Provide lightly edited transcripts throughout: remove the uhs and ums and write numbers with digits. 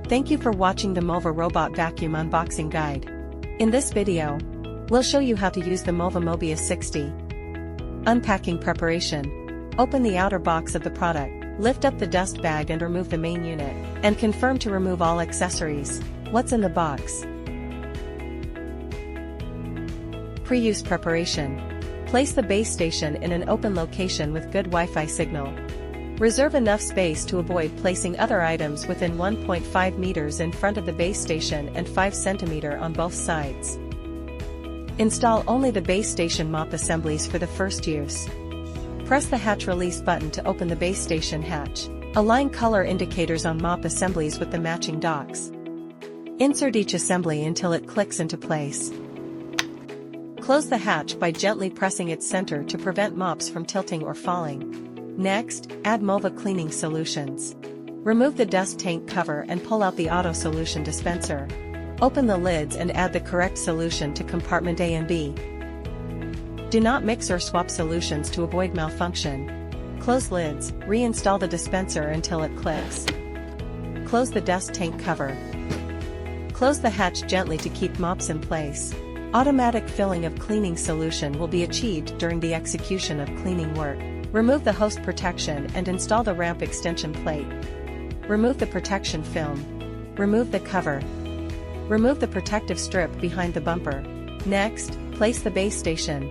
Thank you for watching the MOVA Robot Vacuum Unboxing Guide. In this video, we'll show you how to use the MOVA MOBIUS 60. Unpacking preparation. Open the outer box of the product, lift up the dust bag and remove the main unit, and confirm to remove all accessories. What's in the box? Pre-use preparation. Place the base station in an open location with good Wi-Fi signal. Reserve enough space to avoid placing other items within 1.5 meters in front of the base station and 5 cm on both sides. Install only the base station mop assemblies for the first use. Press the hatch release button to open the base station hatch. Align color indicators on mop assemblies with the matching docks. Insert each assembly until it clicks into place. Close the hatch by gently pressing its center to prevent mops from tilting or falling. Next, add MOVA cleaning solutions. Remove the dust tank cover and pull out the auto solution dispenser. Open the lids and add the correct solution to compartment A and B. Do not mix or swap solutions to avoid malfunction. Close lids, reinstall the dispenser until it clicks. Close the dust tank cover. Close the hatch gently to keep mops in place. Automatic filling of cleaning solution will be achieved during the execution of cleaning work. Remove the hose protection and install the ramp extension plate. Remove the protection film. Remove the cover. Remove the protective strip behind the bumper. Next, place the base station.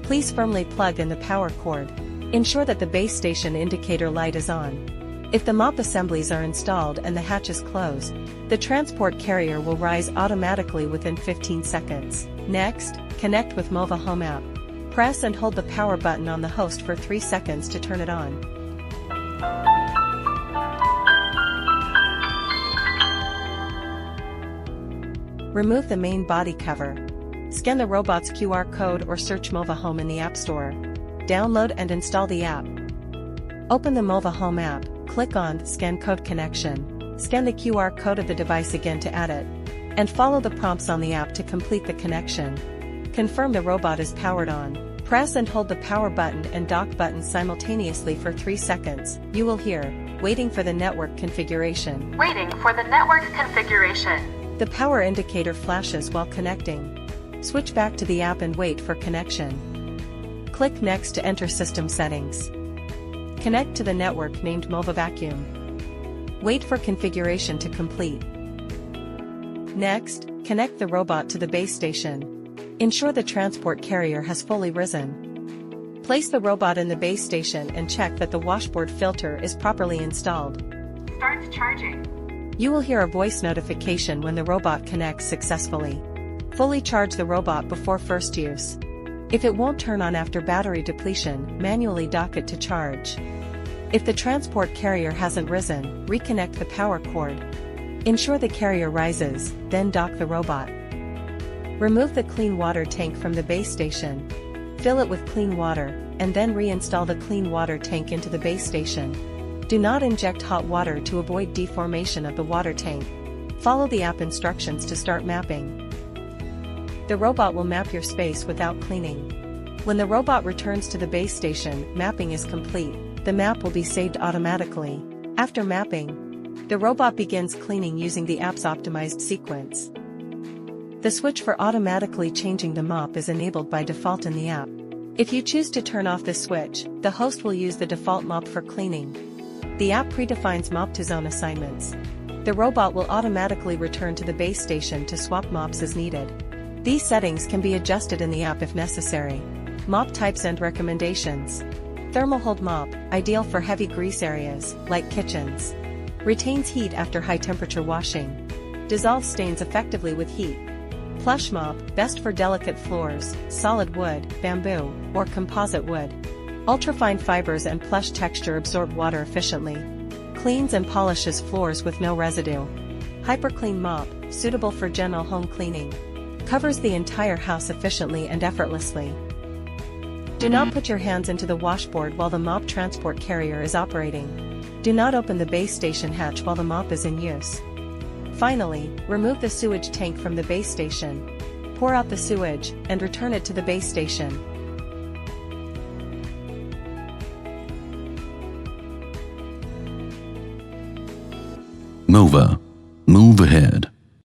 Please firmly plug in the power cord. Ensure that the base station indicator light is on. If the mop assemblies are installed and the hatch is closed, the transport carrier will rise automatically within 15 seconds. Next, connect with MOVA Home app. Press and hold the power button on the host for 3 seconds to turn it on. Remove the main body cover. Scan the robot's QR code or search MOVA Home in the App Store. Download and install the app. Open the MOVA Home app, click on Scan Code Connection. Scan the QR code of the device again to add it. And follow the prompts on the app to complete the connection. Confirm the robot is powered on. Press and hold the power button and dock button simultaneously for 3 seconds. You will hear, waiting for the network configuration. Waiting for the network configuration. The power indicator flashes while connecting. Switch back to the app and wait for connection. Click Next to enter system settings. Connect to the network named MOVA Vacuum. Wait for configuration to complete. Next, connect the robot to the base station. Ensure the transport carrier has fully risen. Place the robot in the base station and check that the washboard filter is properly installed. Start charging. You will hear a voice notification when the robot connects successfully. Fully charge the robot before first use. If it won't turn on after battery depletion, manually dock it to charge. If the transport carrier hasn't risen, reconnect the power cord. Ensure the carrier rises, then dock the robot. Remove the clean water tank from the base station. Fill it with clean water, and then reinstall the clean water tank into the base station. Do not inject hot water to avoid deformation of the water tank. Follow the app instructions to start mapping. The robot will map your space without cleaning. When the robot returns to the base station, mapping is complete. The map will be saved automatically. After mapping, the robot begins cleaning using the app's optimized sequence. The switch for automatically changing the mop is enabled by default in the app. If you choose to turn off this switch, the host will use the default mop for cleaning. The app predefines mop to zone assignments. The robot will automatically return to the base station to swap mops as needed. These settings can be adjusted in the app if necessary. Mop types and recommendations. Thermal hold mop, ideal for heavy grease areas, like kitchens. Retains heat after high temperature washing. Dissolves stains effectively with heat. Plush mop, best for delicate floors, solid wood, bamboo, or composite wood. Ultrafine fibers and plush texture absorb water efficiently. Cleans and polishes floors with no residue. Hyperclean mop, suitable for general home cleaning. Covers the entire house efficiently and effortlessly. Do not put your hands into the washboard while the mop transport carrier is operating. Do not open the base station hatch while the mop is in use. Finally, remove the sewage tank from the base station. Pour out the sewage, and return it to the base station. MOVA Move ahead.